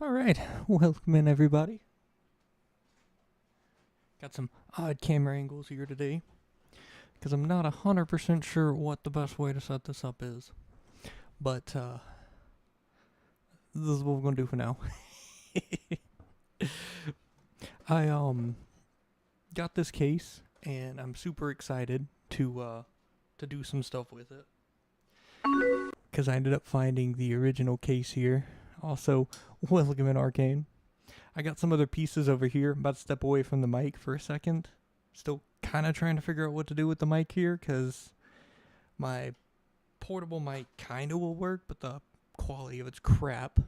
All right, welcome in everybody. Got some odd camera angles here today because I'm not 100% sure what the best way to set this up is. But this is what we're going to do for now. I got this case and I'm super excited to do some stuff with it because I ended up finding the original case here. Also, welcome in Arcane. I got some other pieces over here. I'm about to step away from the mic for a second. Still kind of trying to figure out what to do with the mic here because my portable mic kind of will work, but the quality of it's crap.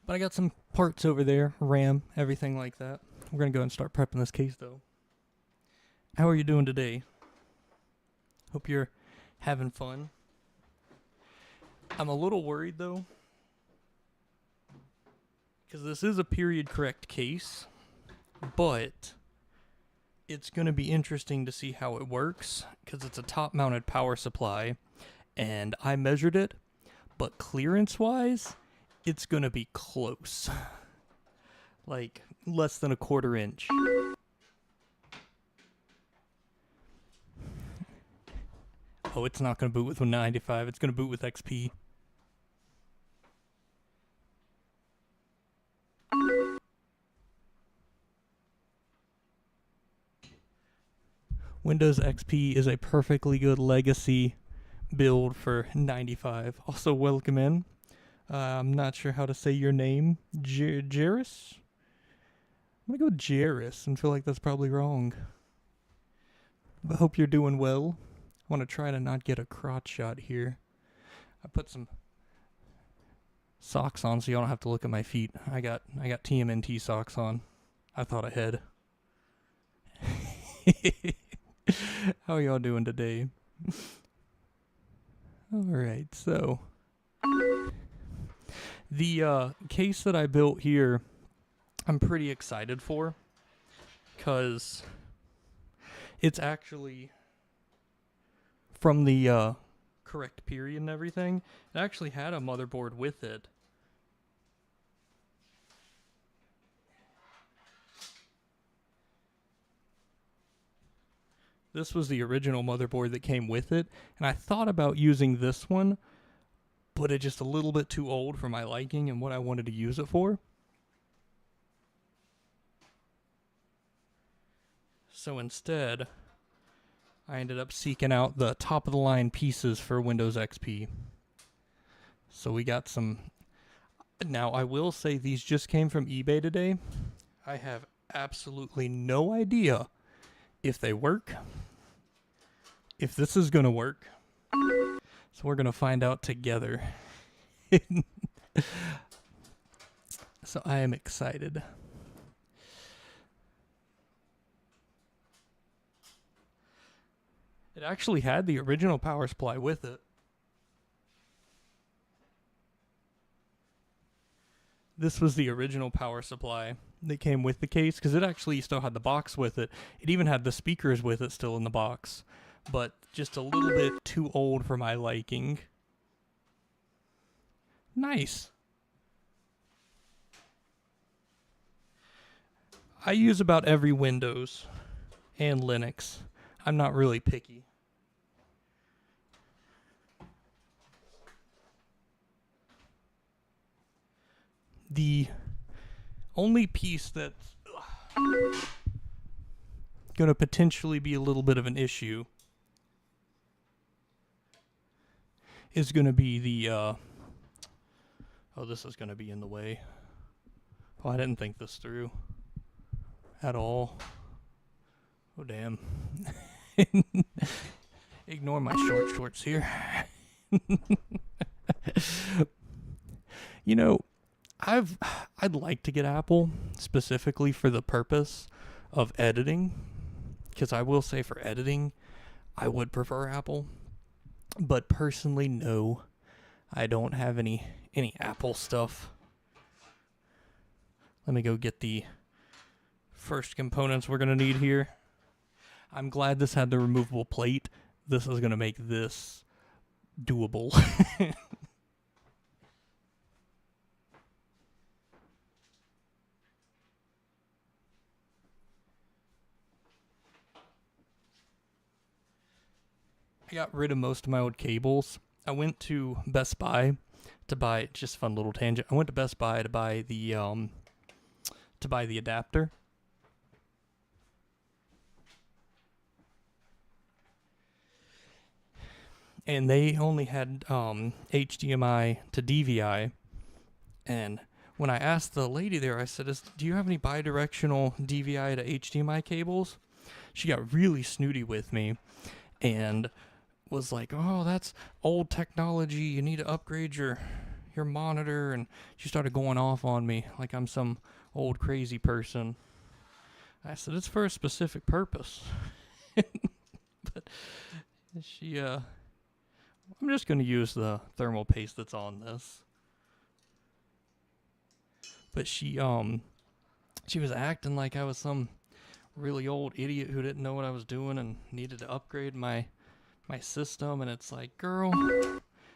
But I got some parts over there, RAM, everything like that. We're going to go and start prepping this case though. How are you doing today? Hope you're having fun. I'm a little worried though, because this is a period correct case, but it's going to be interesting to see how it works because it's a top mounted power supply and I measured it, but clearance wise, it's going to be close. Like less than a quarter inch. Oh, it's not going to boot with 195. It's going to boot with XP. Windows XP is a perfectly good legacy build for 95. Also, welcome in. I'm not sure how to say your name. Jairus? I'm going to go Jairus and feel like that's probably wrong. But hope you're doing well. I want to try to not get a crotch shot here. I put some socks on so you don't have to look at my feet. I got TMNT socks on. I thought ahead. How are y'all doing today? Alright, so the case that I built here, I'm pretty excited for, because it's actually from the correct period and everything. It actually had a motherboard with it. This was the original motherboard that came with it, and I thought about using this one, but it's just a little bit too old for my liking and what I wanted to use it for. So instead, I ended up seeking out the top of the line pieces for Windows XP. So we got some. Now I will say these just came from eBay today. I have absolutely no idea if they work, if this is gonna work. So we're gonna find out together. So I am excited. It actually had the original power supply with it. This was the original power supply that came with the case, because it actually still had the box with it. It even had the speakers with it still in the box, but just a little bit too old for my liking. Nice. I use about every Windows and Linux. I'm not really picky. The only piece that's going to potentially be a little bit of an issue is going to be the, oh, this is going to be in the way. Oh, I didn't think this through at all. Oh, damn. Ignore my shorts here. You know, I'd like to get Apple specifically for the purpose of editing, because I will say for editing, I would prefer Apple. But personally, no, I don't have any Apple stuff. Let me go get the first components we're gonna need here. I'm glad this had the removable plate. This is gonna make this doable. I got rid of most of my old cables. I went to Best Buy to buy, just a fun little tangent. I went to Best Buy to buy the adapter. And they only had HDMI to DVI. And when I asked the lady there, I said, do you have any bidirectional DVI to HDMI cables? She got really snooty with me and was like, oh, that's old technology. You need to upgrade your monitor. And she started going off on me like I'm some old crazy person. I said, it's for a specific purpose. But she, I'm just going to use the thermal paste that's on this. But she was acting like I was some really old idiot who didn't know what I was doing and needed to upgrade my system. And it's like, girl,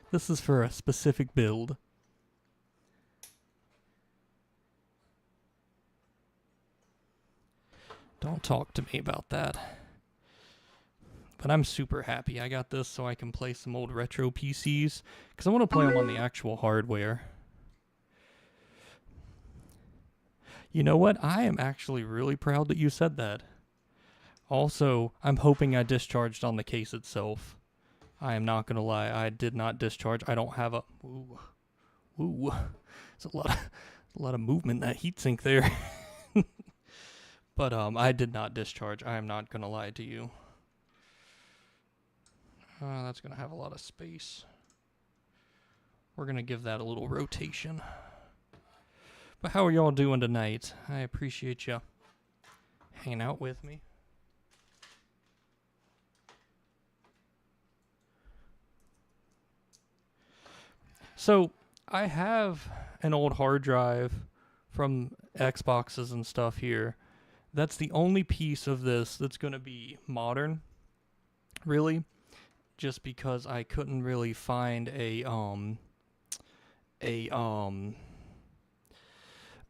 this is for a specific build. Don't talk to me about that. But I'm super happy I got this so I can play some old retro PCs, because I want to play them on the actual hardware. You know what? I am actually really proud that you said that. Also, I'm hoping I discharged on the case itself. I am not going to lie. I did not discharge. I don't have a... Ooh. There's a lot of movement in that heatsink there. But I did not discharge. I am not going to lie to you. That's going to have a lot of space. We're going to give that a little rotation. But how are y'all doing tonight? I appreciate you hanging out with me. So, I have an old hard drive from Xboxes and stuff here. That's the only piece of this that's going to be modern, really, just because I couldn't really find a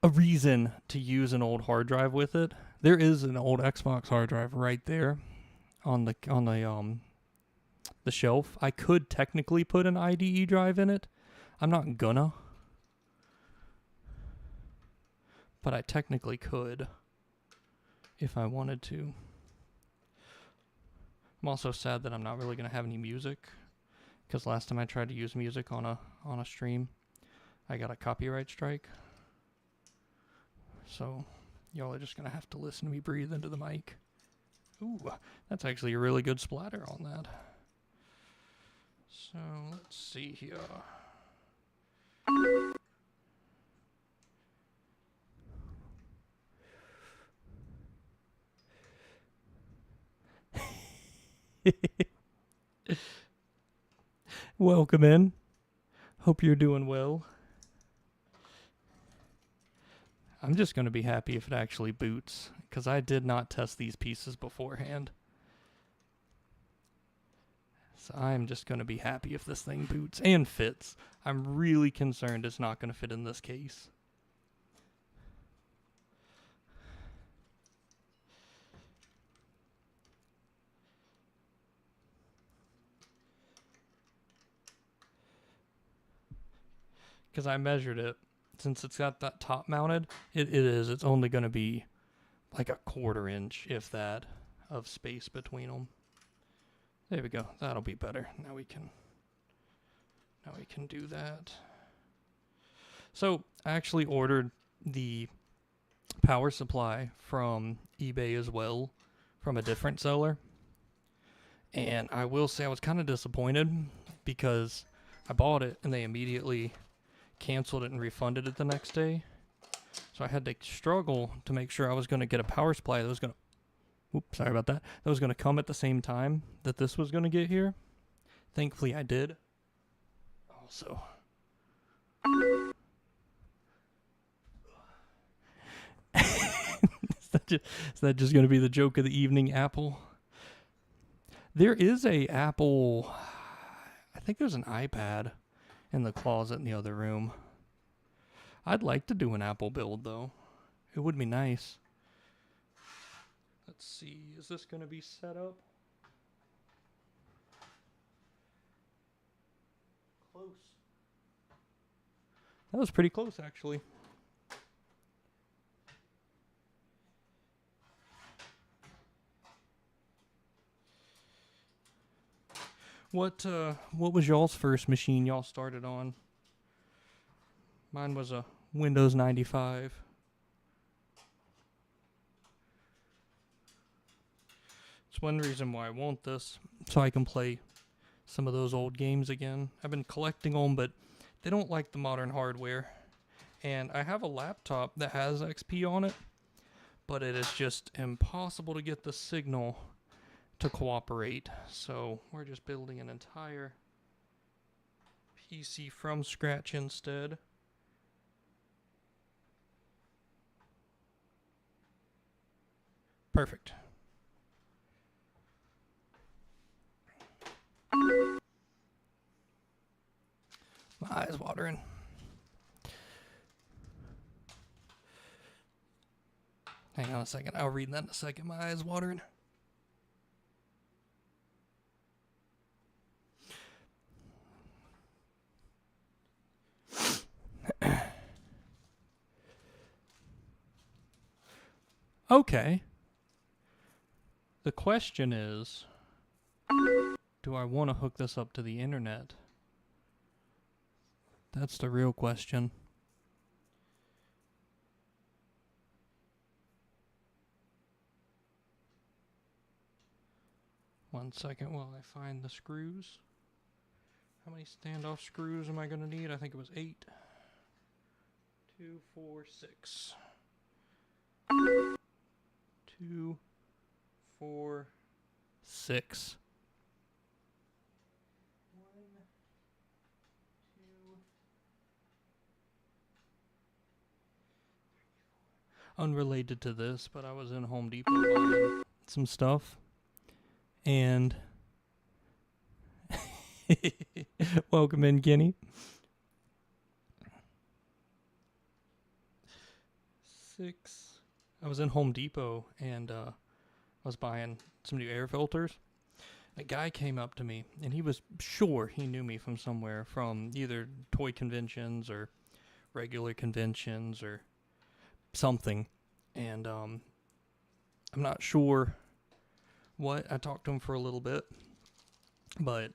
reason to use an old hard drive with it. There is an old Xbox hard drive right there on the shelf. I could technically put an IDE drive in it. I'm not gonna, but I technically could if I wanted to. I'm also sad that I'm not really gonna have any music, because last time I tried to use music on a stream, I got a copyright strike. So y'all are just gonna have to listen to me breathe into the mic. Ooh, that's actually a really good splatter on that. So let's see here. Welcome in. Hope you're doing well. I'm just going to be happy if it actually boots, because I did not test these pieces beforehand. So I'm just going to be happy if this thing boots and fits. I'm really concerned it's not going to fit in this case. Because I measured it. Since it's got that top mounted, it's only going to be like a 1/4 inch, if that, of space between them. There we go. That'll be better. Now we can do that. So I actually ordered the power supply from eBay as well, from a different seller. And I will say I was kind of disappointed, because I bought it and they immediately canceled it and refunded it the next day. So I had to struggle to make sure I was going to get a power supply that was going to... Oops, sorry about that. That was going to come at the same time that this was going to get here. Thankfully, I did. Also... Is that just going to be the joke of the evening, Apple? There is a Apple... I think there's an iPad in the closet in the other room. I'd like to do an Apple build, though. It would be nice. Let's see. Is this going to be set up? Close. That was pretty close, actually. What was y'all's first machine y'all started on? Mine was a Windows 95. It's one reason why I want this, so I can play some of those old games again. I've been collecting them, but they don't like the modern hardware. And I have a laptop that has XP on it, but it is just impossible to get the signal to cooperate. So we're just building an entire PC from scratch instead. Perfect. My eyes watering. Hang on a second. I'll read that in a second. My eyes watering. Okay. The question is, do I want to hook this up to the internet? That's the real question. One second while I find the screws. How many standoff screws am I going to need? I think it was 8. 2, 4, 6. 2, 4, 6. 1, 2. Unrelated to this, but I was in Home Depot buying some stuff. And welcome in, Kenny. 6. I was in Home Depot and I was buying some new air filters. A guy came up to me and he was sure he knew me from somewhere, from either toy conventions or regular conventions or something. And I'm not sure what. I talked to him for a little bit, but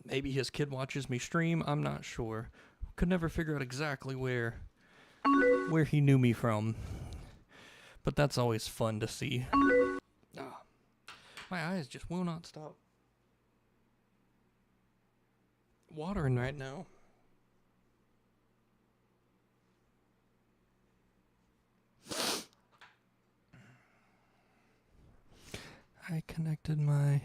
maybe his kid watches me stream. I'm not sure. Could never figure out exactly where he knew me from. But that's always fun to see. My eyes just will not stop watering right now. I connected my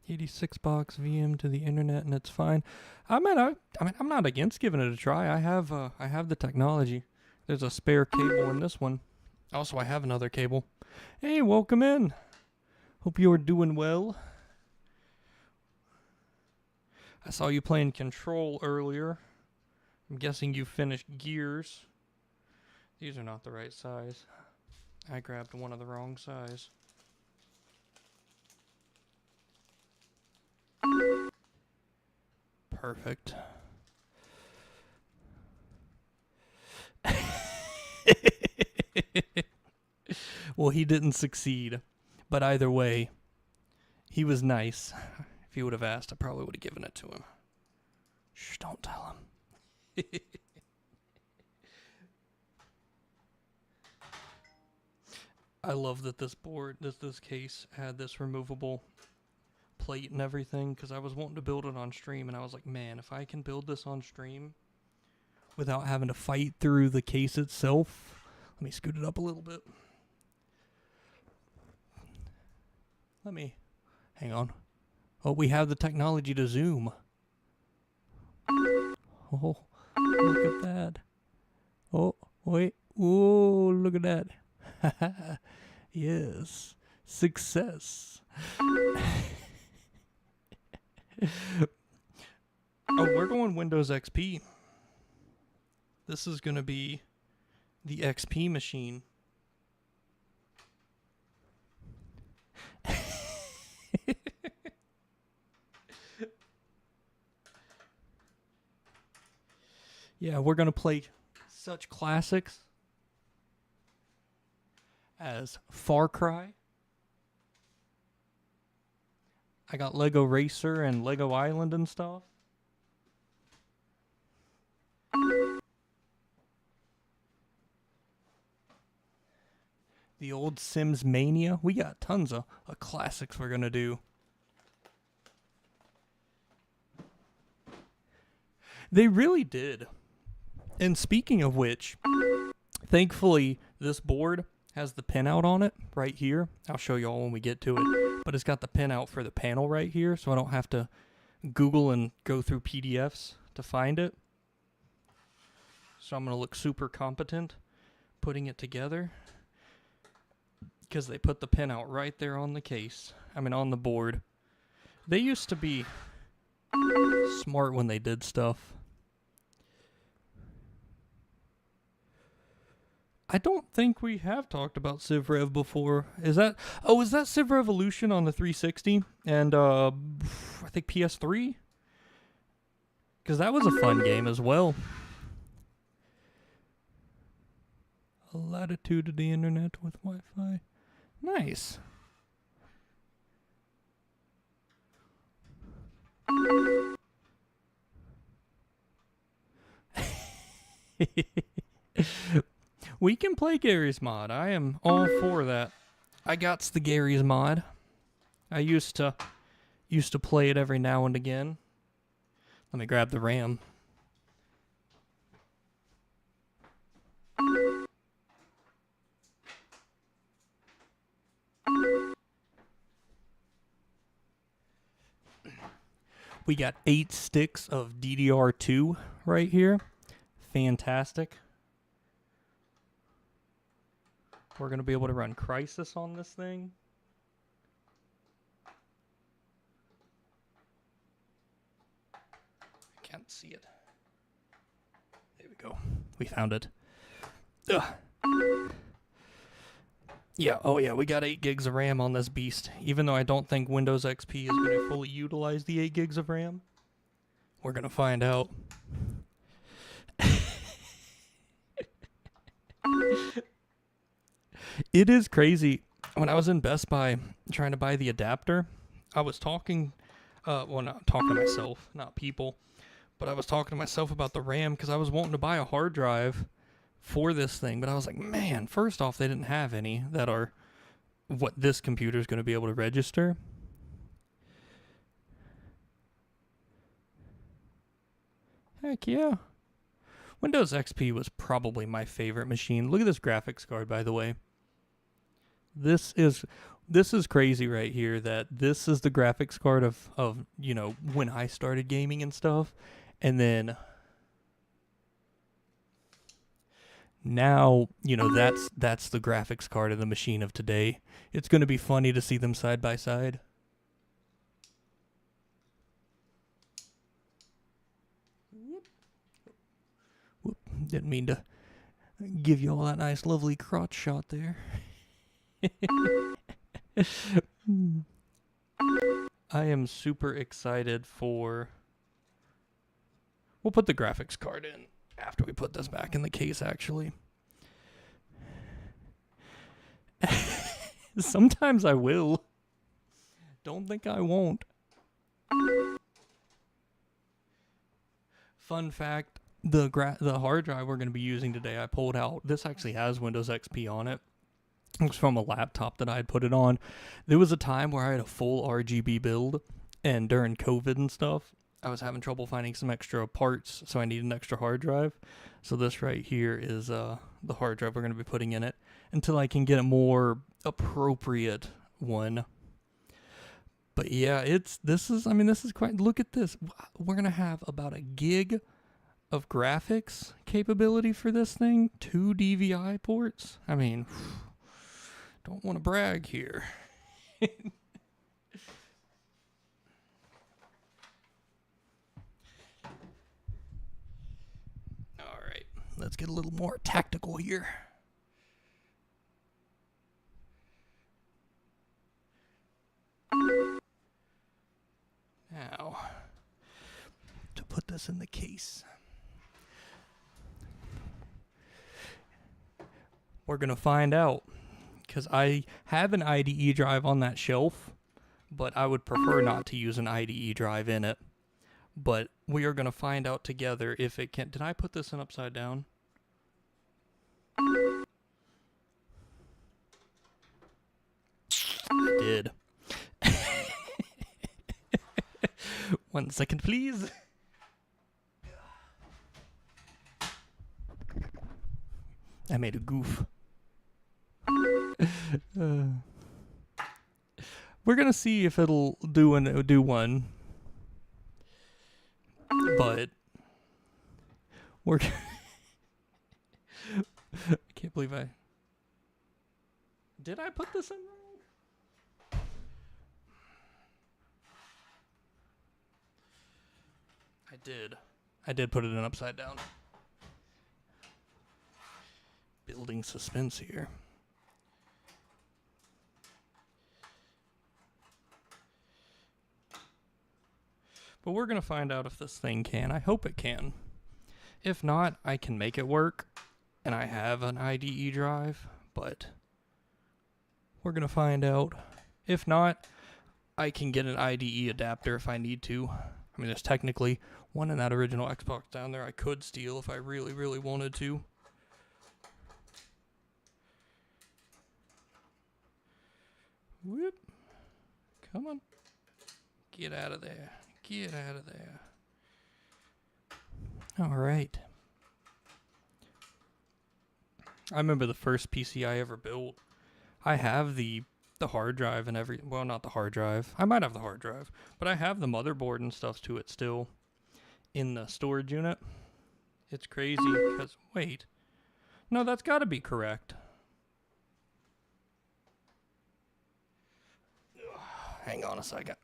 86 box VM to the internet and it's fine. I mean, I'm not against giving it a try. I have the technology. There's a spare cable in this one. Also, I have another cable. Hey, welcome in. Hope you are doing well. I saw you playing Control earlier. I'm guessing you finished Gears. These are not the right size. I grabbed one of the wrong size. Perfect. Well, he didn't succeed. But either way, he was nice. If he would have asked, I probably would have given it to him. Shh, don't tell him. I love that this case had this removable plate and everything, because I was wanting to build it on stream, and I was like, man, if I can build this on stream without having to fight through the case itself. Let me scoot it up a little bit. Hang on. Oh, we have the technology to zoom. Oh, look at that. Oh, wait. Whoa, look at that. Yes. Success. Oh, we're going Windows XP. This is going to be the XP machine. Yeah, we're going to play such classics as Far Cry. I got Lego Racer and Lego Island and stuff. The old Sims Mania. We got tons of classics we're going to do. They really did. And speaking of which, thankfully, this board has the pinout on it right here. I'll show you all when we get to it. But it's got the pinout for the panel right here, so I don't have to Google and go through PDFs to find it. So I'm going to look super competent putting it together, because they put the pinout right there on the case. I mean, on the board. They used to be smart when they did stuff. I don't think we have talked about Civ Rev before. Is that Civ Revolution on the 360 and I think PS3? Because that was a fun game as well. A latitude of the internet with Wi-Fi. Nice. We can play Gary's mod. I am all for that. I got the Gary's mod. I used to play it every now and again. Let me grab the RAM. We got 8 sticks of DDR2 right here. Fantastic. We're going to be able to run Crysis on this thing. I can't see it. There we go. We found it. Ugh. Yeah, oh yeah, we got 8 gigs of RAM on this beast. Even though I don't think Windows XP is going to fully utilize the 8 gigs of RAM. We're going to find out. It is crazy. When I was in Best Buy trying to buy the adapter, I was talking, well, not talking to myself, not people, but I was talking to myself about the RAM because I was wanting to buy a hard drive for this thing, but I was like, man, first off, they didn't have any that are what this computer is going to be able to register. Heck yeah. Windows XP was probably my favorite machine. Look at this graphics card, by the way. This is crazy right here, that this is the graphics card of you know, when I started gaming and stuff. And then now, you know, that's the graphics card of the machine of today. It's going to be funny to see them side by side. Whoop. Didn't mean to give you all that nice lovely crotch shot there. I am super excited for... We'll put the graphics card in after we put this back in the case, actually. Sometimes I will. Don't think I won't. Fun fact, the hard drive we're going to be using today, I pulled out. This actually has Windows XP on it. It was from a laptop that I had put it on. There was a time where I had a full RGB build, and during COVID and stuff, I was having trouble finding some extra parts, so I need an extra hard drive. So this right here is the hard drive we're going to be putting in it until I can get a more appropriate one. But yeah, this is quite, look at this. We're going to have about a gig of graphics capability for this thing, 2 DVI ports. I mean, don't want to brag here. All right, let's get a little more tactical here. Now, to put this in the case, we're going to find out, because I have an IDE drive on that shelf, but I would prefer not to use an IDE drive in it. But we are going to find out together if it can. Did I put this in upside down? I did. 1 second, please. I made a goof. We're gonna see if it'll do one, but we're. I can't believe did I put this in wrong? I did put it in upside down. Building suspense here. But we're going to find out if this thing can. I hope it can. If not, I can make it work. And I have an IDE drive. But we're going to find out. If not, I can get an IDE adapter if I need to. I mean, there's technically one in that original Xbox down there I could steal if I really, really wanted to. Whoop. Come on. Get out of there. Get out of there. All right. I remember the first PC I ever built. I have the hard drive and well, not the hard drive. I might have the hard drive, but I have the motherboard and stuff to it still in the storage unit. It's crazy because, wait. No, that's got to be correct. Hang on a second.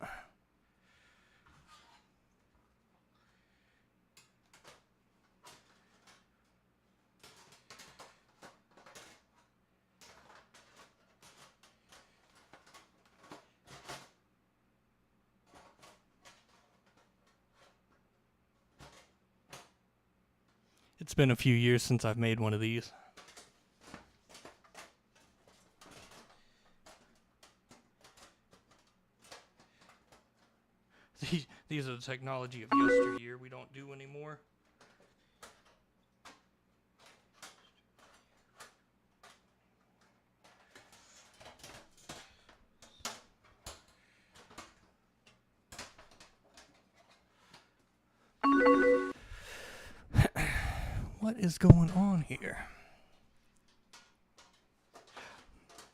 It's been a few years since I've made one of these. These are the technology of yesteryear we don't do anymore. What is going on here?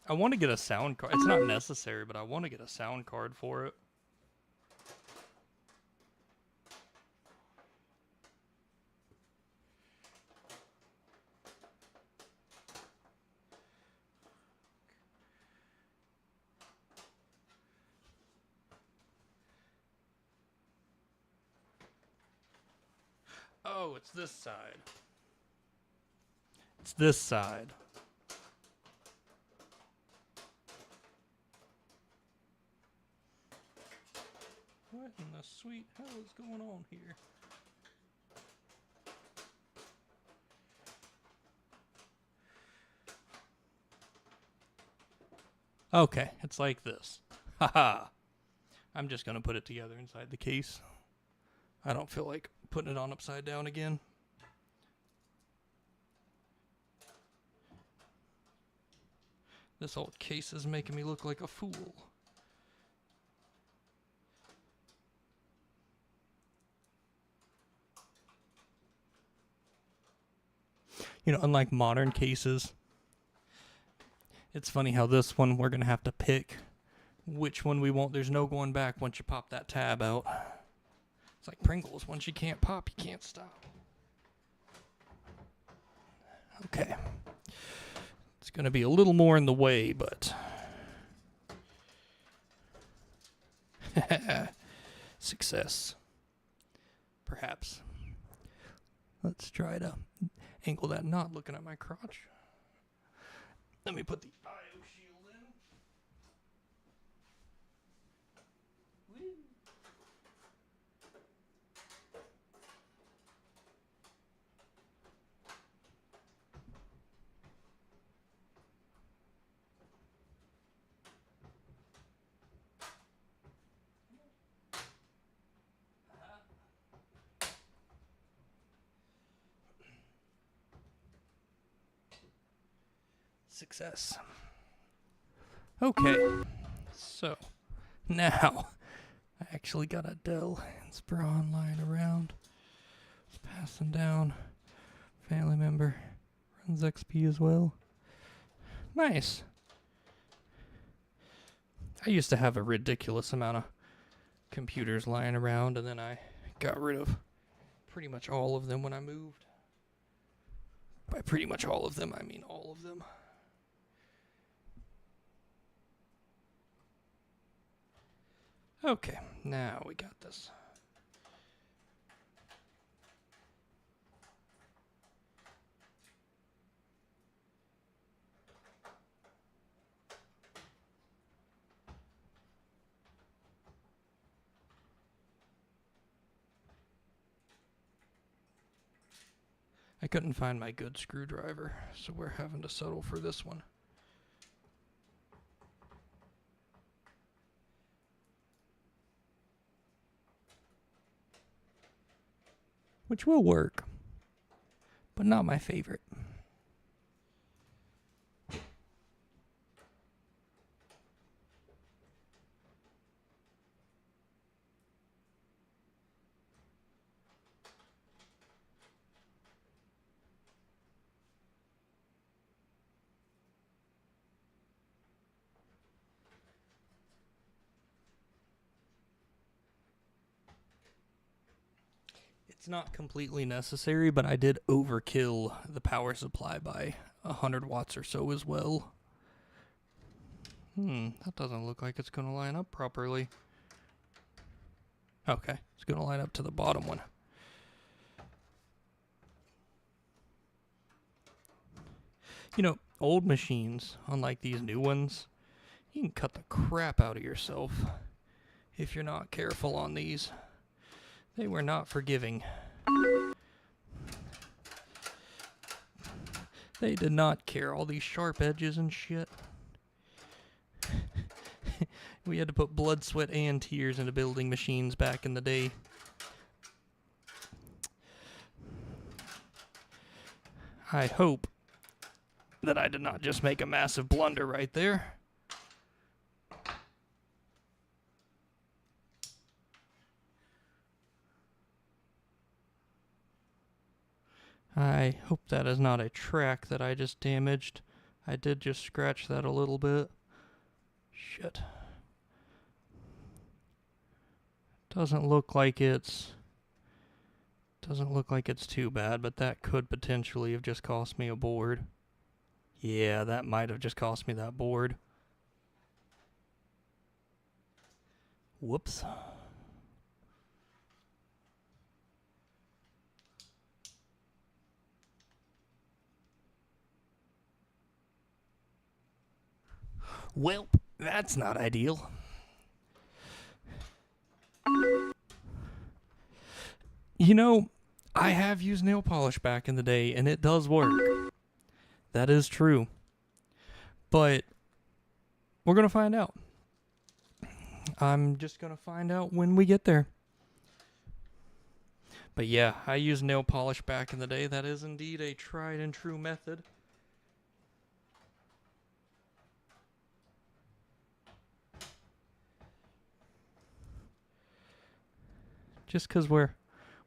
I want to get a sound card. It's not necessary, but I want to get a sound card for it. Oh, it's this side. It's this side. What in the sweet hell is going on here? Okay, it's like this. Haha. I'm just going to put it together inside the case. I don't feel like putting it on upside down again. This old case is making me look like a fool. unlike modern cases, it's funny how this one we're going to have to pick which one we want. There's no going back once you pop that tab out. It's like Pringles. Once you can't pop, you can't stop. Okay. It's going to be a little more in the way, but... Success. Perhaps. Let's try to angle that knot looking at my crotch. Let me put the IO shield in. Woo. Success. Okay, so now I actually got a Dell Inspiron lying around. Just passing down. Family member runs XP as well. Nice. I used to have a ridiculous amount of computers lying around, and then I got rid of pretty much all of them when I moved. By pretty much all of them, I mean all of them. Okay, now we got this. I couldn't find my good screwdriver, so we're having to settle for this one. Which will work, but not my favorite. It's not completely necessary, but I did overkill the power supply by 100 watts or so as well. That doesn't look like it's going to line up properly. Okay, it's going to line up to the bottom one. Old machines, unlike these new ones, you can cut the crap out of yourself if you're not careful on these. They were not forgiving. They did not care. All these sharp edges and shit. We had to put blood, sweat, and tears into building machines back in the day. I hope that I did not just make a massive blunder right there. I hope that is not a track that I just damaged. I did just scratch that a little bit. Shit. Doesn't look like it's too bad, but that could potentially have just cost me a board. Yeah, that might have just cost me that board. Whoops. Well, that's not ideal. I have used nail polish back in the day, and it does work. That is true. But we're going to find out. I'm just going to find out when we get there. But yeah, I used nail polish back in the day. That is indeed a tried and true method. Just because we're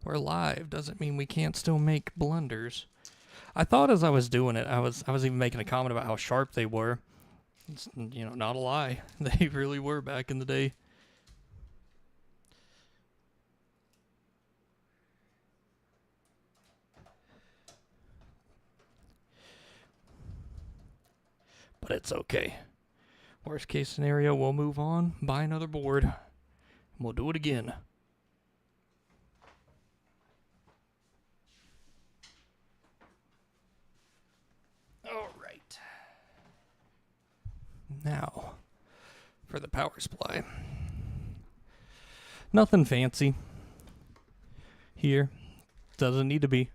live doesn't mean we can't still make blunders. I thought as I was doing it, I was even making a comment about how sharp they were. It's, you know, not a lie. They really were back in the day. But it's okay. Worst case scenario, we'll move on, buy another board, and we'll do it again. All right. Now, for the power supply. Nothing fancy here. Doesn't need to be.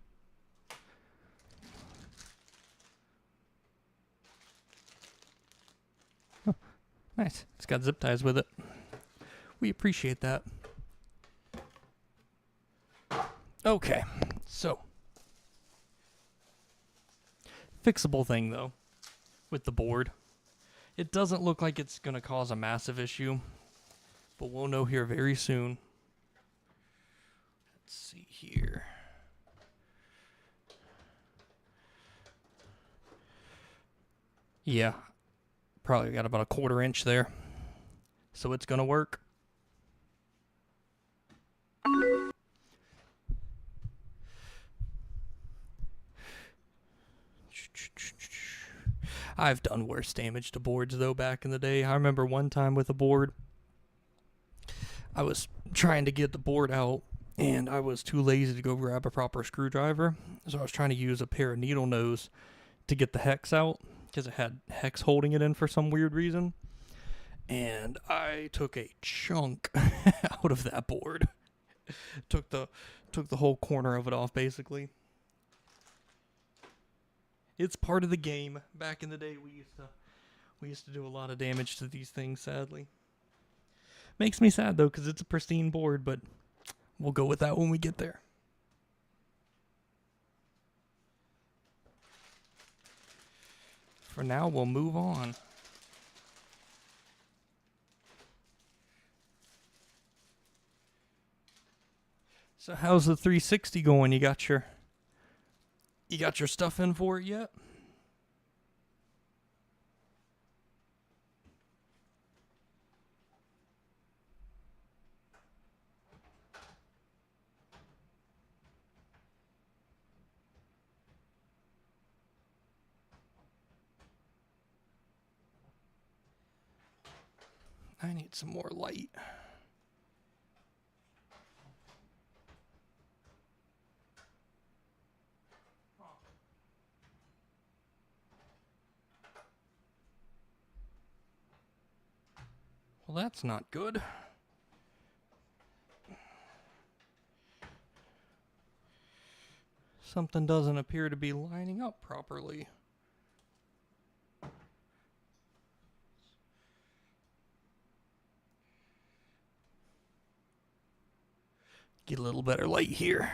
Oh, nice. It's got zip ties with it. We appreciate that. Okay, so. Fixable thing, though, with the board. It doesn't look like it's going to cause a massive issue, but we'll know here very soon. Let's see here. Yeah, probably got about a 1/4 inch there, so it's going to work. I've done worse damage to boards, though, back in the day. I remember one time with a board, I was trying to get the board out, and I was too lazy to go grab a proper screwdriver, so I was trying to use a pair of needle nose to get the hex out, because it had hex holding it in for some weird reason, and I took a chunk out of that board. took the whole corner of it off, basically. It's part of the game. Back in the day, we used to do a lot of damage to these things, sadly. Makes me sad, though, because it's a pristine board, but we'll go with that when we get there. For now, we'll move on. So how's the 360 going? You got your stuff in for it yet? I need some more light. Well, that's not good. Something doesn't appear to be lining up properly. Get a little better light here.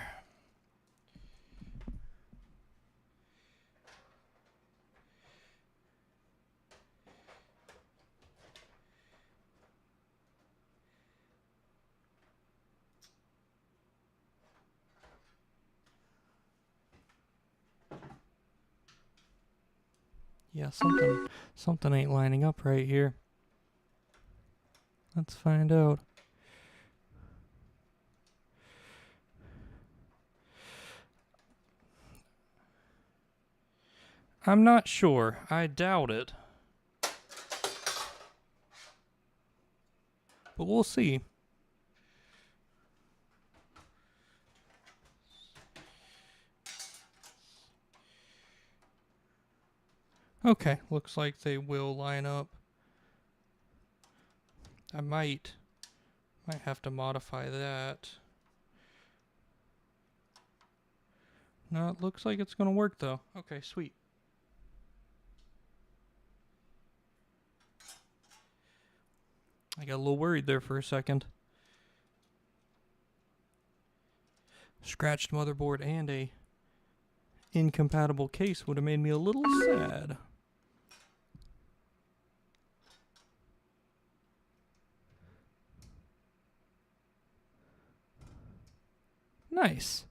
Yeah, something ain't lining up right here. Let's find out. I'm not sure. I doubt it. But we'll see. Okay, looks like they will line up. I might have to modify that. No, it looks like it's gonna work though. Okay, sweet. I got a little worried there for a second. Scratched motherboard and a incompatible case would have made me a little sad. Nice.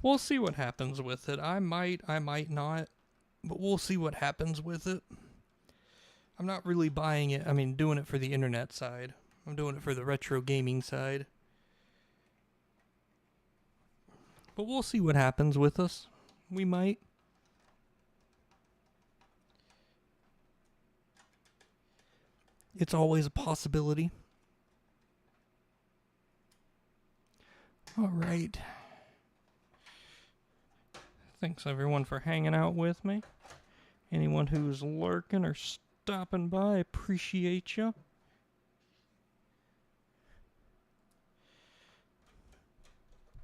We'll see what happens with it. I might not, but we'll see what happens with it. I'm not really buying it. I mean, doing it for the internet side. I'm doing it for the retro gaming side. But we'll see what happens with us. We might. It's always a possibility. All right. Thanks everyone for hanging out with me. Anyone who's lurking or stopping by, appreciate you.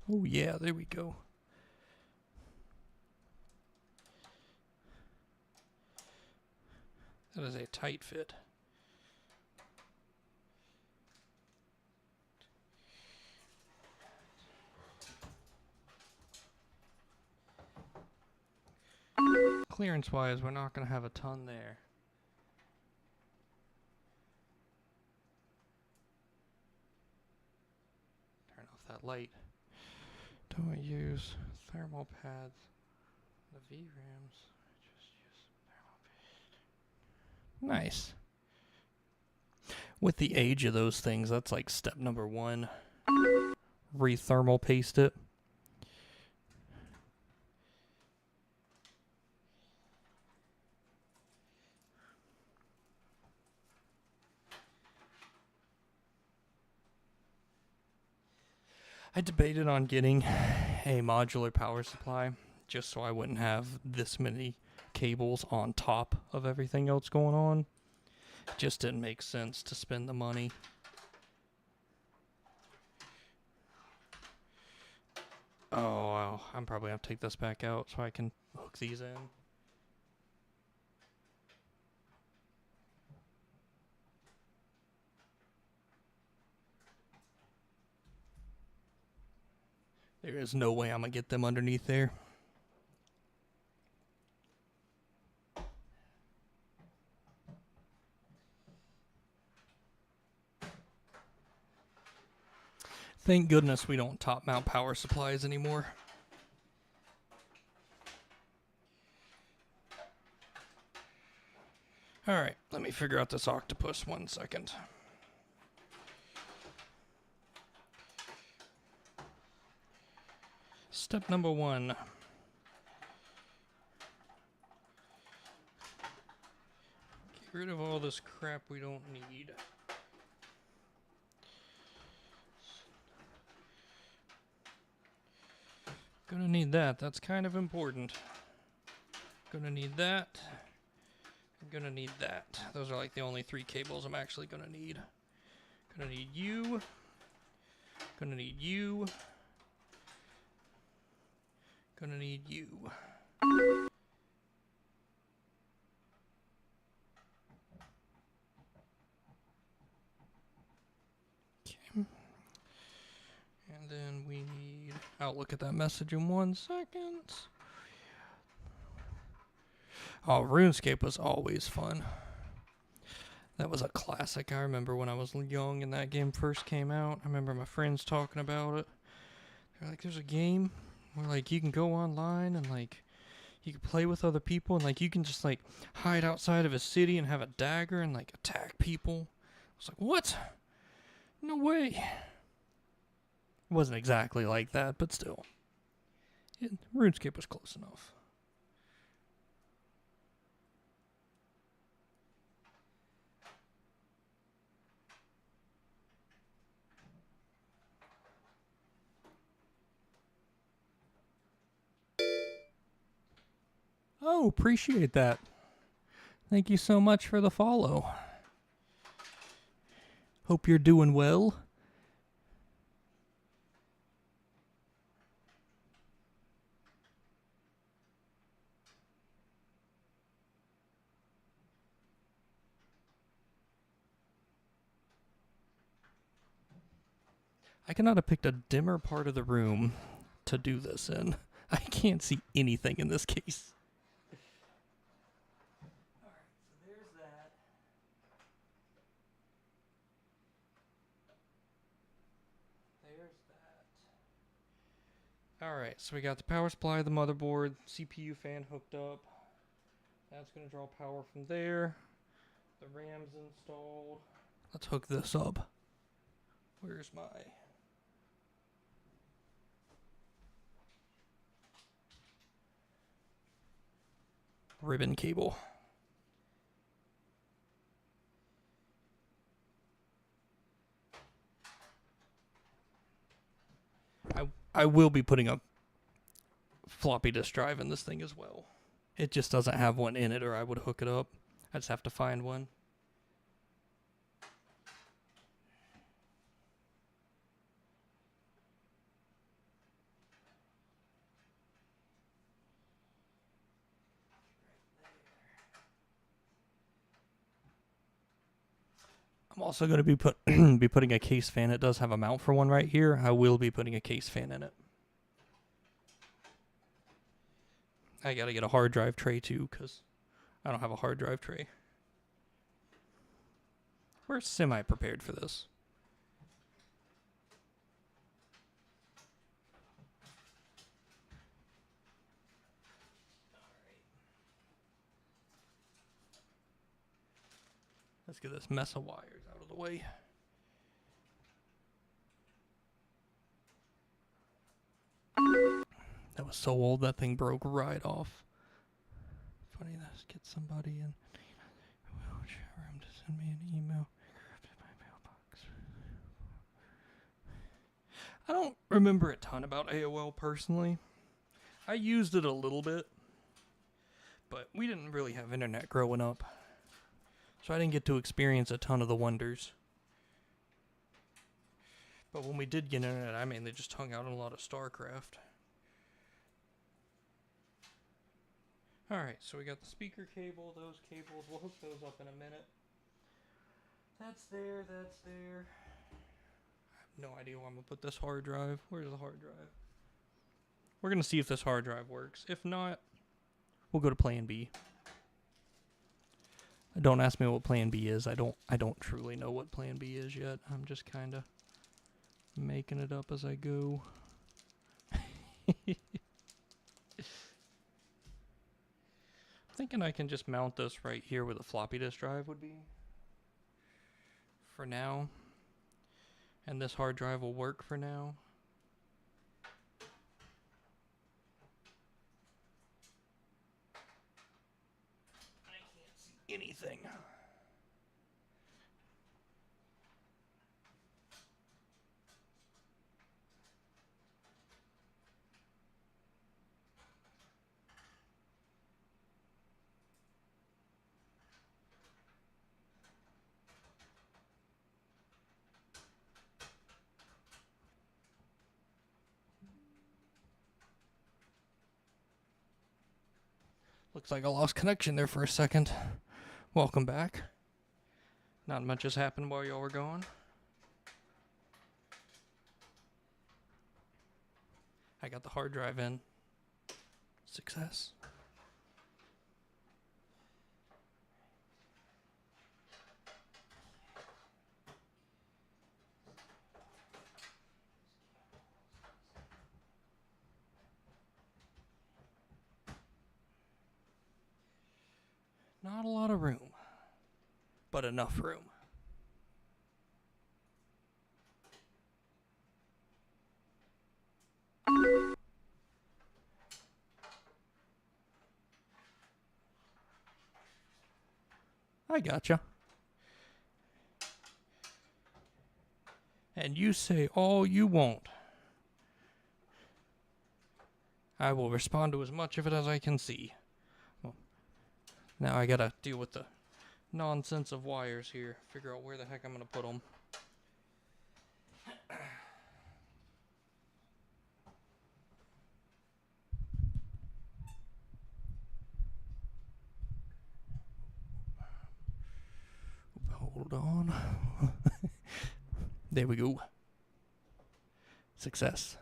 Oh yeah, there we go. That is a tight fit. Clearance wise, we're not going to have a ton there. Turn off that light. Do I use thermal pads? The VRAMs. Just use thermal pads. Nice. With the age of those things, that's like step number 1. Re-thermal paste it. I debated on getting a modular power supply just so I wouldn't have this many cables on top of everything else going on. It just didn't make sense to spend the money. Oh, wow. I'm probably going to take this back out so I can hook these in. There is no way I'm going to get them underneath there. Thank goodness we don't top mount power supplies anymore. Alright, let me figure out this octopus 1 second. Step number 1. Get rid of all this crap we don't need. Gonna need that. That's kind of important. Gonna need that. I'm gonna need that. Those are like the only 3 cables I'm actually gonna need. Gonna need you. Gonna need you. Gonna need you. Okay. And then we need... I'll look at that message in 1 second. Oh, RuneScape was always fun. That was a classic. I remember when I was young and that game first came out. I remember my friends talking about it. They're like, there's a game where like you can go online and like you can play with other people and like you can just like hide outside of a city and have a dagger and like attack people. I was like, what? No way. It wasn't exactly like that, but still. RuneScape was close enough. Oh, appreciate that. Thank you so much for the follow. Hope you're doing well. I cannot have picked a dimmer part of the room to do this in. I can't see anything in this case. Alright, so there's that. There's that. Alright, so we got the power supply, the motherboard, CPU fan hooked up. That's going to draw power from there. The RAM's installed. Let's hook this up. Where's my... ribbon cable? I will be putting a floppy disk drive in this thing as well. It just doesn't have one in it, or I would hook it up. I just have to find one. I'm also going to be putting a case fan. It does have a mount for one right here. I will be putting a case fan in it. I got to get a hard drive tray too, because I don't have a hard drive tray. We're semi-prepared for this. Let's get this mess of wires out of the way. That was so old, that thing broke right off. Funny, let's get somebody in. Room to send me an email. I don't remember a ton about AOL personally. I used it a little bit, but we didn't really have internet growing up. So I didn't get to experience a ton of the wonders. But when we did get internet, I mainly just hung out on a lot of StarCraft. Alright, so we got the speaker cable, those cables. We'll hook those up in a minute. That's there, that's there. I have no idea where I'm going to put this hard drive. Where's the hard drive? We're going to see if this hard drive works. If not, we'll go to plan B. Don't ask me what plan B is. I don't truly know what plan B is yet. I'm just kind of making it up as I go. Thinking I can just mount this right here where the floppy disk drive would be for now, and this hard drive will work for now. I can't see anything. Looks like I lost connection there for a second. Welcome back. Not much has happened while y'all were gone. I got the hard drive in. Success. Not a lot of room, but enough room. I gotcha. And you say all you want. I will respond to as much of it as I can see. Well, now I gotta deal with the nonsense of wires here. Figure out where the heck I'm gonna put them. Hold on. There we go. Success.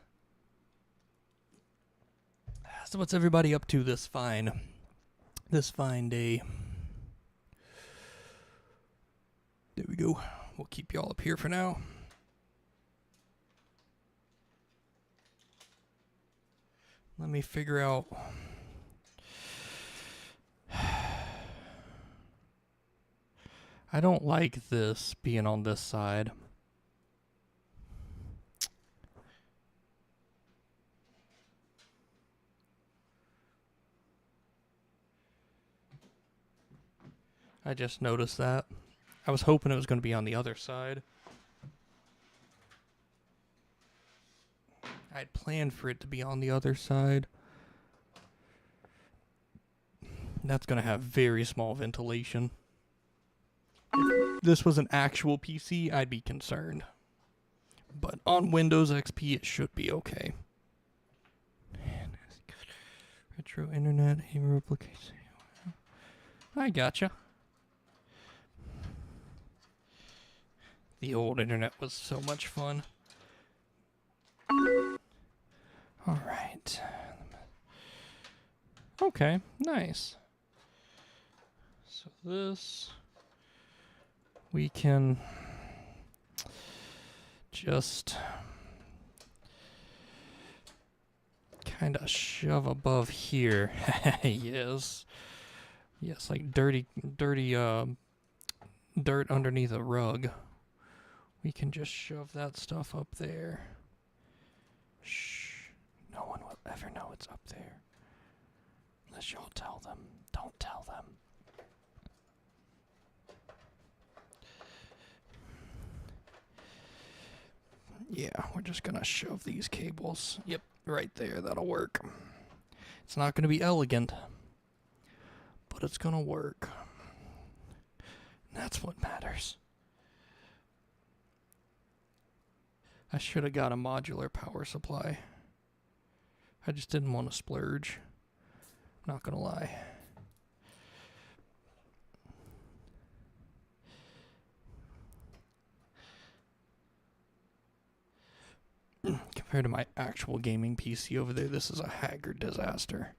So what's everybody up to this fine day? There we go. We'll keep y'all up here for now. Let me figure out. I don't like this being on this side. I just noticed that. I was hoping it was going to be on the other side. I'd planned for it to be on the other side. That's going to have very small ventilation. If this was an actual PC, I'd be concerned. But on Windows XP, it should be okay. Retro internet, aim replication. I gotcha. The old internet was so much fun. Alright. Okay, nice. So this... we can... just... kind of shove above here. Yes. Yes, like dirty dirt underneath a rug. We can just shove that stuff up there. Shh. No one will ever know it's up there. Unless y'all tell them. Don't tell them. Yeah, we're just gonna shove these cables. Yep, right there. That'll work. It's not gonna be elegant, but it's gonna work. And that's what matters. I should have got a modular power supply. I just didn't want to splurge. Not gonna lie. Compared to my actual gaming PC over there, this is a haggard disaster.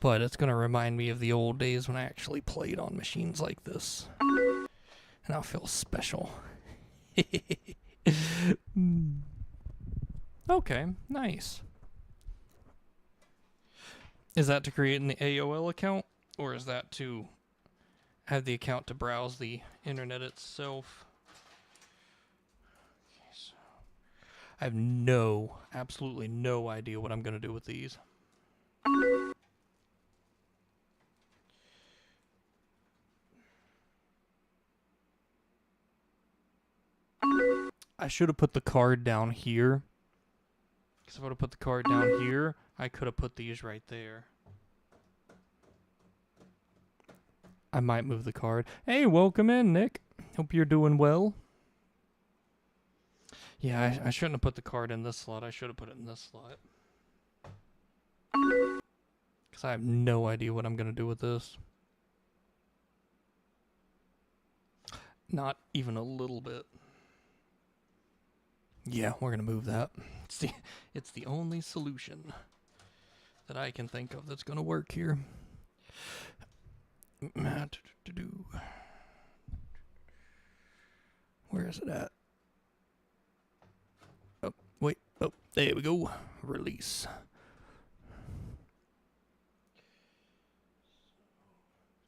But it's gonna remind me of the old days when I actually played on machines like this. And I'll feel special. Okay, nice. Is that to create an AOL account? Or is that to have the account to browse the internet itself? Okay, so I have absolutely no idea what I'm going to do with these. I should have put the card down here. Because if I would have put the card down here, I could have put these right there. I might move the card. Hey, welcome in, Nick. Hope you're doing well. Yeah, I shouldn't have put the card in this slot. I should have put it in this slot. Because I have no idea what I'm going to do with this. Not even a little bit. Yeah, we're gonna move that. It's the only solution that I can think of that's gonna work here. Where is it at? Oh, wait. Oh, there we go. Release.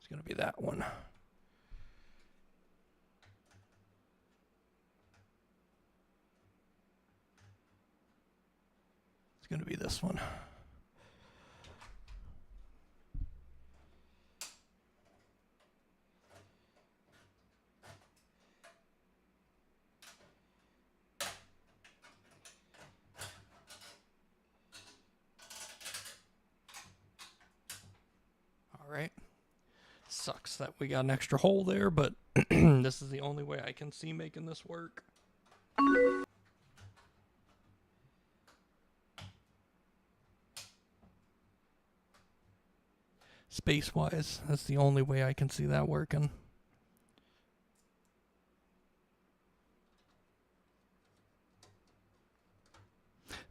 It's gonna be that one. It's going to be this one. All right. Sucks that we got an extra hole there, but this is the only way I can see making this work. Space-wise, that's the only way I can see that working.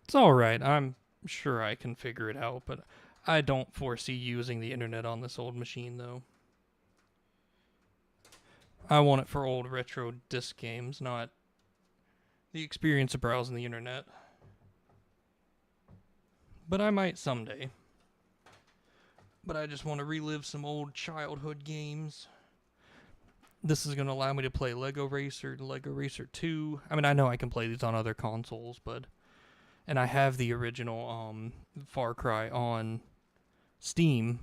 It's alright, I'm sure I can figure it out, but I don't foresee using the internet on this old machine, though. I want it for old retro disc games, not the experience of browsing the internet. But I might someday. But I just want to relive some old childhood games. This is going to allow me to play Lego Racer, Lego Racer 2. I mean, I know I can play these on other consoles, but... And I have the original Far Cry on Steam,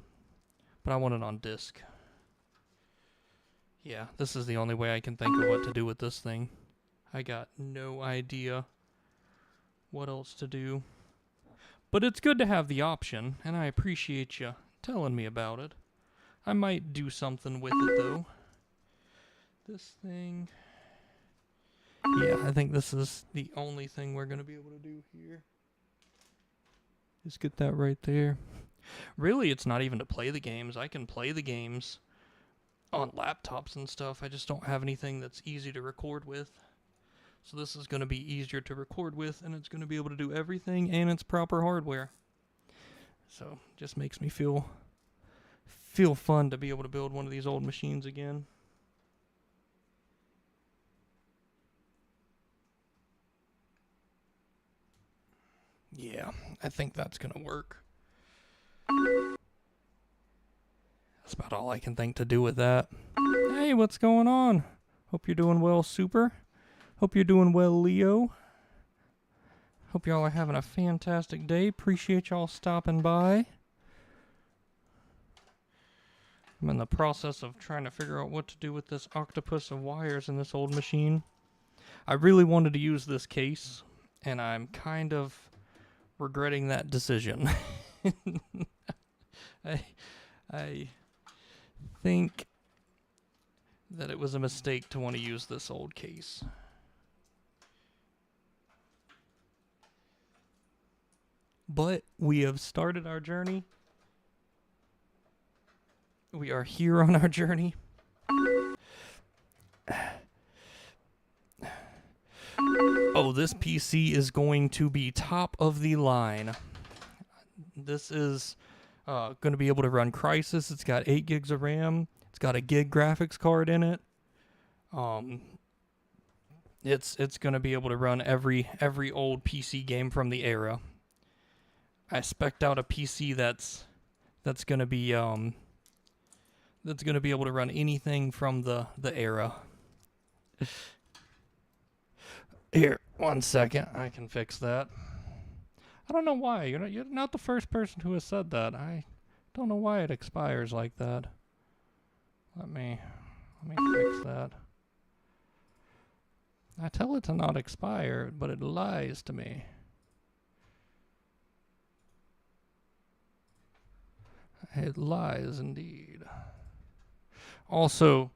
but I want it on disc. Yeah, this is the only way I can think of what to do with this thing. I got no idea what else to do. But it's good to have the option, and I appreciate you telling me about it. I might do something with it, though. This thing... Yeah, I think this is the only thing we're going to be able to do here. Just get that right there. Really, it's not even to play the games. I can play the games on laptops and stuff. I just don't have anything that's easy to record with. So this is going to be easier to record with, and it's going to be able to do everything, and it's proper hardware. So, just makes me feel fun to be able to build one of these old machines again. Yeah, I think that's going to work. That's about all I can think to do with that. Hey, what's going on? Hope you're doing well, Super. Hope you're doing well, Leo. Hope y'all are having a fantastic day. Appreciate y'all stopping by. I'm in the process of trying to figure out what to do with this octopus of wires in this old machine. I really wanted to use this case, and I'm kind of regretting that decision. I think that it was a mistake to want to use this old case. But we have started our journey. We are here on our journey. Oh, this PC is going to be top of the line. This is going to be able to run Crysis. It's got 8 gigs of RAM. It's got a gig graphics card in it. It's going to be able to run every old PC game from the era. I spec'd out a PC that's going to be able to run anything from the era. Here, 1 second. I can fix that. I don't know why. You're not the first person who has said that. I don't know why it expires like that. Let me fix that. I tell it to not expire, but it lies to me. It lies indeed. Also,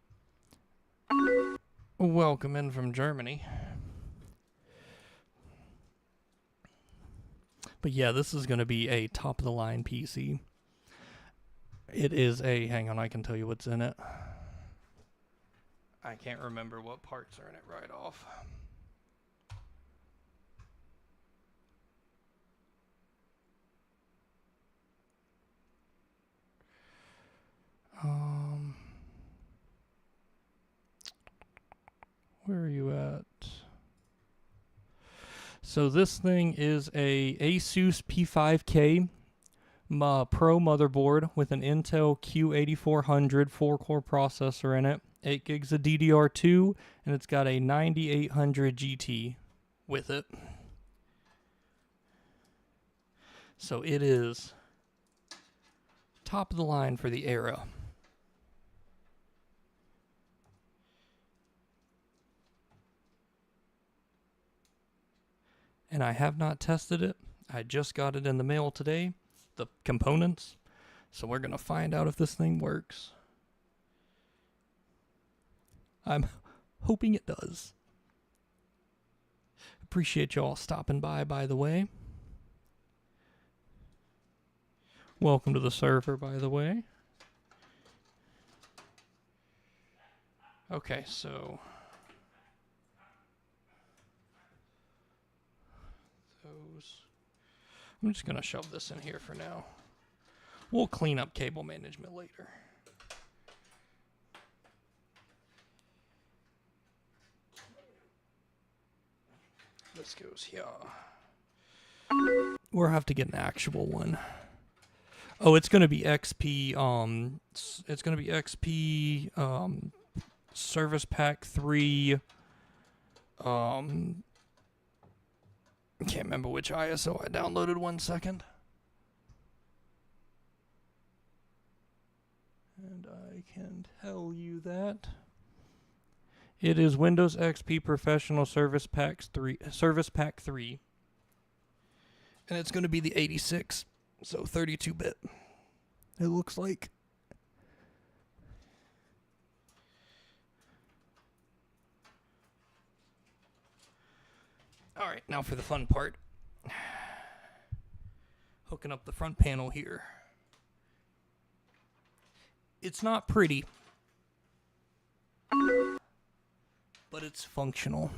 welcome in from Germany. But yeah, this is going to be a top-of-the-line PC. It is a... Hang on, I can tell you what's in it. I can't remember what parts are in it right off. Where are you at? So this thing is a Asus P5K Pro motherboard with an Intel Q8400 4-core processor in it, 8 gigs of DDR2, and it's got a 9800 GT with it. So it is top of the line for the era. And I have not tested it. I just got it in the mail today, the components. So we're going to find out if this thing works. I'm hoping it does. Appreciate y'all stopping by the way. Welcome to the server, by the way. Okay, so... I'm just going to shove this in here for now. We'll clean up cable management later. This goes here. We'll have to get an actual one. Oh, it's gonna be XP. It's gonna be XP. Service Pack 3. I can't remember which ISO I downloaded. 1 second. And I can tell you that it is Windows XP Professional Service Pack 3. And it's going to be the 86, so 32-bit. It looks like. All right, now for the fun part. Hooking up the front panel here. It's not pretty, but it's functional.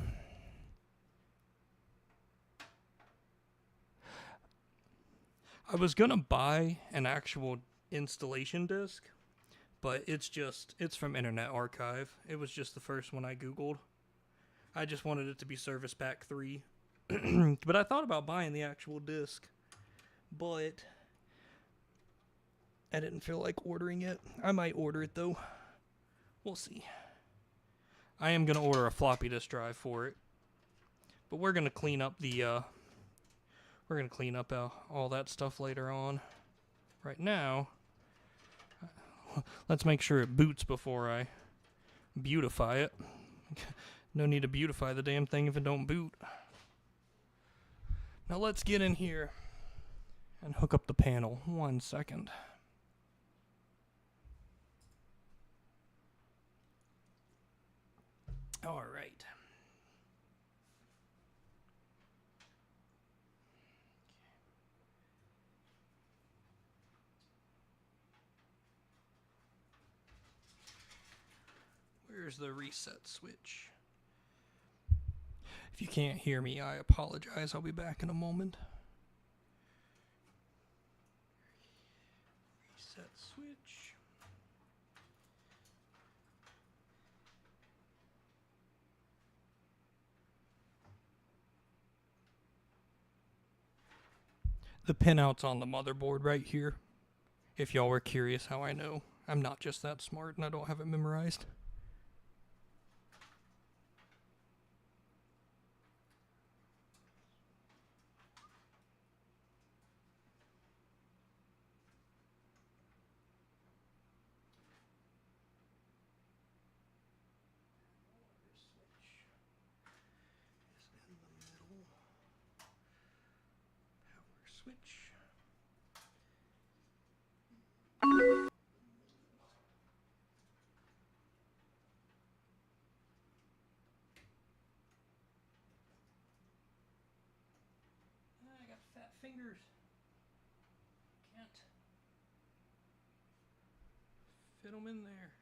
I was gonna buy an actual installation disc, but it's from Internet Archive. It was just the first one I Googled. I just wanted it to be Service Pack 3. But I thought about buying the actual disc, but I didn't feel like ordering it. I might order it though. We'll see. I am gonna order a floppy disk drive for it, but we're gonna clean up all that stuff later on. Right now, let's make sure it boots before I beautify it. No need to beautify the damn thing if it don't boot. Now let's get in here and hook up the panel. 1 second. All right. Where's the reset switch? If you can't hear me, I apologize. I'll be back in a moment. Reset switch. The pinout's on the motherboard right here. If y'all were curious how I know, I'm not just that smart and I don't have it memorized. Switch. I got fat fingers. Can't fit them in there.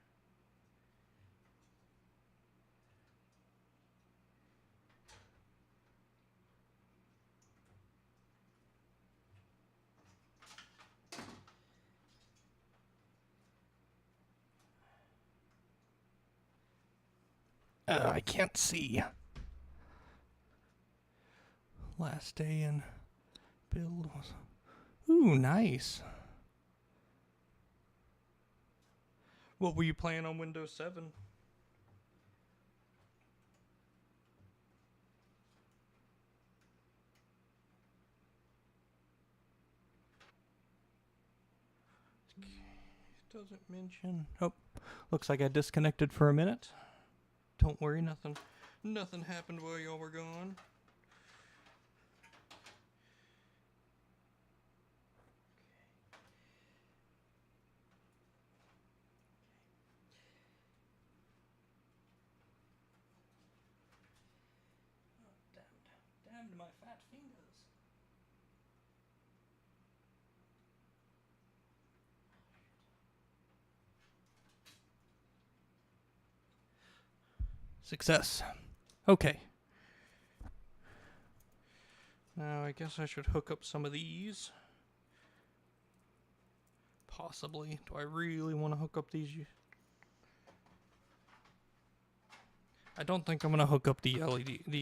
I can't see. Last day in build was... Ooh, nice. What were you playing on Windows 7? It doesn't mention... Oh, looks like I disconnected for a minute. Don't worry, nothing happened while y'all were gone. Oh, damn to my fat fingers. Success. Okay. Now I guess I should hook up some of these. Possibly. Do I really want to hook up these? I don't think I'm going to hook up the USB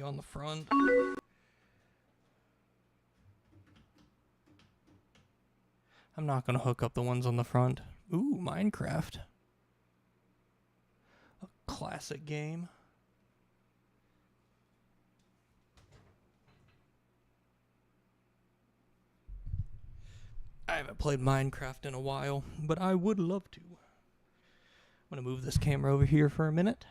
on the front. I'm not going to hook up the ones on the front. Ooh, Minecraft. A classic game. I haven't played Minecraft in a while, but I would love to. I'm going to move this camera over here for a minute.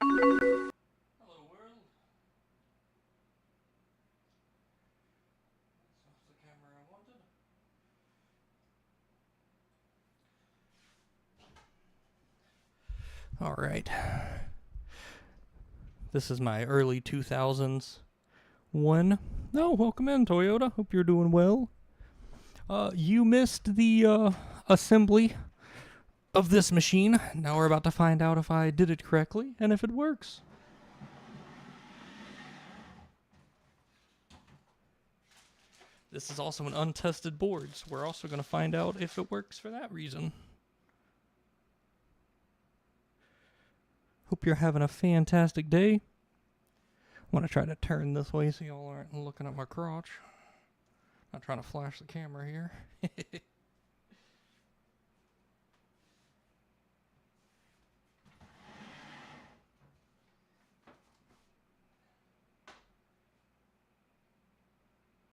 Hello world. That's the camera I wanted. Alright. This is my early 2000s one. Oh, welcome in, Toyota. Hope you're doing well. You missed the assembly of this machine. Now we're about to find out if I did it correctly and if it works. This is also an untested board, so we're also going to find out if it works for that reason. Hope you're having a fantastic day. I'm going to try to turn this way so y'all aren't looking at my crotch. Not trying to flash the camera here.